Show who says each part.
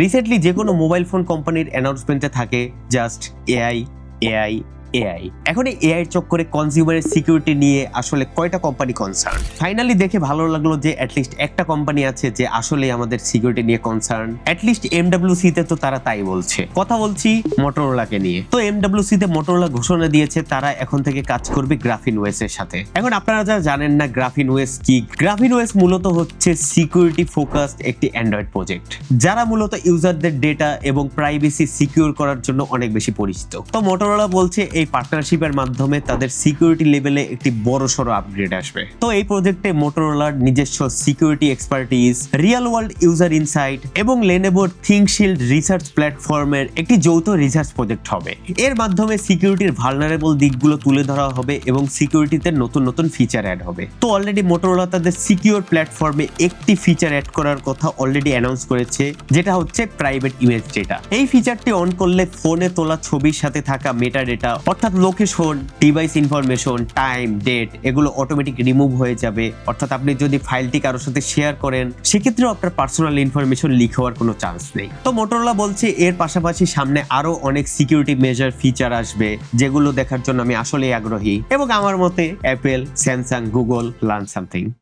Speaker 1: Recently যে কোনো mobile phone কোম্পানির অ্যানাউন্সমেন্টে থাকে জাস্ট এআই এআই এআই। এখন এই এআই চক্করে কনজিউমারের সিকিউরিটি নিয়ে আসলে কয়টা কোম্পানি কনসার্ন? ফাইনালি দেখে ভালো লাগলো যে অ্যাটলিস্ট একটা কোম্পানি আছে যে আসলে আমাদের সিকিউরিটি নিয়ে কনসার্ন। অ্যাটলিস্ট এমডব্লিউসি তে তো তারা তাই বলছে। কথা বলছি মোটরোলাকে নিয়ে। তো এমডব্লিউসি তে মোটরোলা ঘোষণা দিয়েছে তারা এখন থেকে কাজ করবে গ্রাফিন ওএস এর সাথে। এখন আপনারা যারা জানেন না গ্রাফিন ওএস কি, গ্রাফিন ওএস মূলত হচ্ছে সিকিউরিটি ফোকাসড একটি অ্যান্ড্রয়েড প্রজেক্ট, যারা মূলত ইউজারদের ডেটা এবং প্রাইভেসি সিকিউর করার জন্য অনেক বেশি পরিচিত। তো মোটরোলা বলছে এই পার্টনারশিপের মাধ্যমে তাদের সিকিউরিটি লেভেলে একটি বড়সড় আপগ্রেড আসবে। তো এই প্রজেক্টে মোটরোলার নিজস্ব security expertise, real world user insight এবং লেনোভোর থিংকশিল্ড রিসার্চ প্ল্যাটফর্মের একটি যৌথ রিসার্চ প্রজেক্ট হবে। এর মাধ্যমে সিকিউরিটির ভালনারেবল দিকগুলো তুলে ধরা হবে এবং সিকিউরিটিতে নতুন নতুন ফিচার অ্যাড হবে। তো অলরেডি মোটরোলা তাদের সিকিউর প্ল্যাটফর্মে একটি ফিচার অ্যাড করার কথা অলরেডি অ্যানাউন্স করেছে, যেটা হচ্ছে প্রাইভেট ইমেজ ডেটা। এই ফিচারটি অন করলে ফোনে তোলা ছবির সাথে থাকা মেটা ডেটা অর্থাৎ location, device information, time, date এগুলো অটোমেটিক রিমুভ হয়ে যাবে। অর্থাৎ আপনি যদি ফাইলটি কারোর সাথে শেয়ার করেন সেক্ষেত্রেও আপনার পার্সোনাল ইনফরমেশন লিক হওয়ার কোনো চান্স নেই। তো মোটরোলা বলছে এর পাশাপাশি সামনে আরো অনেক সিকিউরিটি মেজার ফিচার আসবে, যেগুলো দেখার জন্য আমি আসলেই আগ্রহী এবং আমার মতে Apple, Samsung, Google learn something.